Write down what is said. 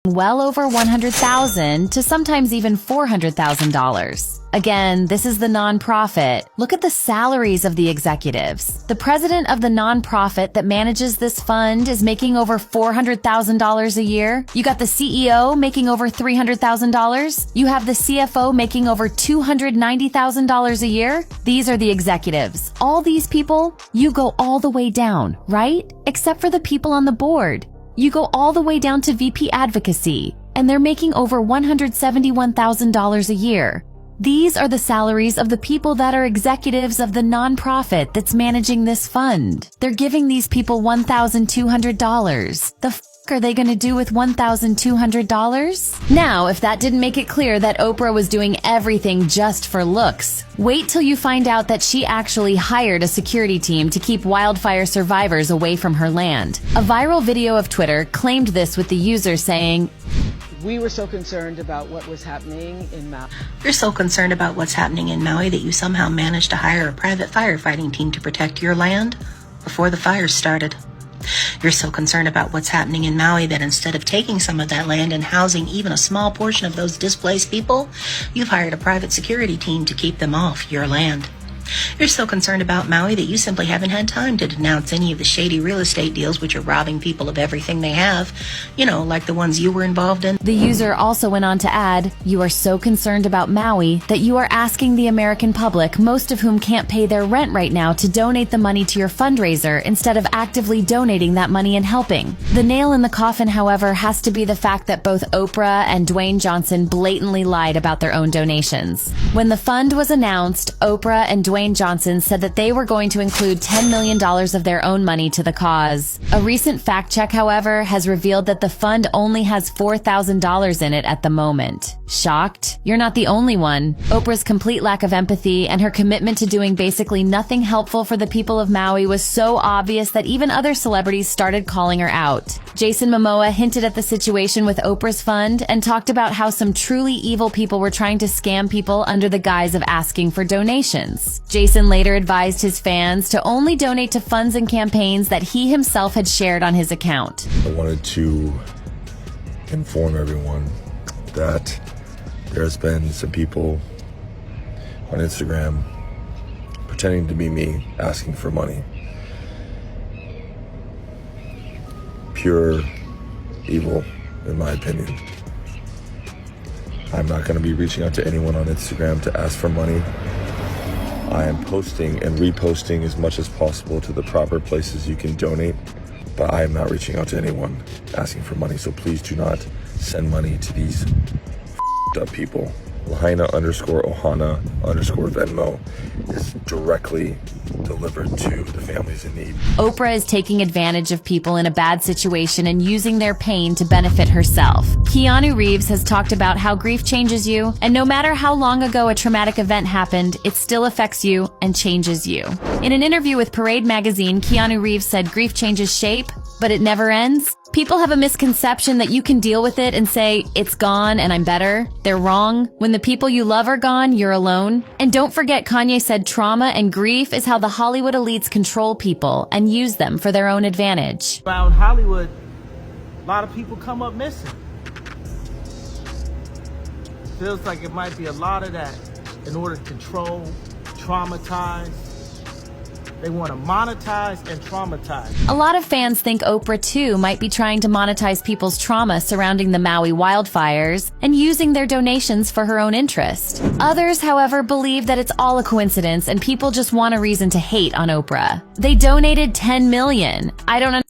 well over $100,000 to sometimes even $400,000. Again, this is the nonprofit. Look at the salaries of the executives. The president of the nonprofit that manages this fund is making over $400,000 a year. You got the CEO making over $300,000. You have the CFO making over $290,000 a year. These are the executives. All these people, you go all the way down, right? Except for the people on the board. You go all the way down to VP advocacy, and they're making over $171,000 a year. These are the salaries of the people that are executives of the nonprofit that's managing this fund. They're giving these people $1,200. The f are they going to do with $1,200? Now, if that didn't make it clear that Oprah was doing everything just for looks, wait till you find out that she actually hired a security team to keep wildfire survivors away from her land. A viral video of Twitter claimed this, with the user saying, "We were so concerned about what was happening in Maui." You're so concerned about what's happening in Maui that you somehow managed to hire a private firefighting team to protect your land before the fires started. You're so concerned about what's happening in Maui that instead of taking some of that land and housing even a small portion of those displaced people, you've hired a private security team to keep them off your land. You're so concerned about Maui that you simply haven't had time to denounce any of the shady real estate deals which are robbing people of everything they have, like the ones you were involved in. The user also went on to add, "You are so concerned about Maui that you are asking the American public, most of whom can't pay their rent right now, to donate the money to your fundraiser instead of actively donating that money and helping." The nail in the coffin, however, has to be the fact that both Oprah and Dwayne Johnson blatantly lied about their own donations. When the fund was announced, Oprah and Dwayne Johnson said that they were going to include $10 million of their own money to the cause. A recent fact check, however, has revealed that the fund only has $4,000 in it at the moment. Shocked? You're not the only one. Oprah's complete lack of empathy and her commitment to doing basically nothing helpful for the people of Maui was so obvious that even other celebrities started calling her out. Jason Momoa hinted at the situation with Oprah's fund and talked about how some truly evil people were trying to scam people under the guise of asking for donations. Jason later advised his fans to only donate to funds and campaigns that he himself had shared on his account. I wanted to inform everyone that there's been some people on Instagram pretending to be me, asking for money. Pure evil, in my opinion. I'm not going to be reaching out to anyone on Instagram to ask for money. I am posting and reposting as much as possible to the proper places you can donate, but I am not reaching out to anyone asking for money, so please do not send money to these up people. Lahaina_Ohana_Venmo is directly delivered to the families in need. Oprah is taking advantage of people in a bad situation and using their pain to benefit herself. Keanu Reeves has talked about how grief changes you, and no matter how long ago a traumatic event happened, it still affects you and changes you. In an interview with Parade magazine, Keanu Reeves said grief changes shape, but it never ends. People have a misconception that you can deal with it and say, "It's gone and I'm better." They're wrong. When the people you love are gone, you're alone. And don't forget, Kanye said trauma and grief is how the Hollywood elites control people and use them for their own advantage. Around Hollywood, a lot of people come up missing. Feels like it might be a lot of that in order to control, traumatize. They want to monetize and traumatize. A lot of fans think Oprah, too, might be trying to monetize people's trauma surrounding the Maui wildfires and using their donations for her own interest. Others, however, believe that it's all a coincidence and people just want a reason to hate on Oprah. They donated $10 million. I don't understand.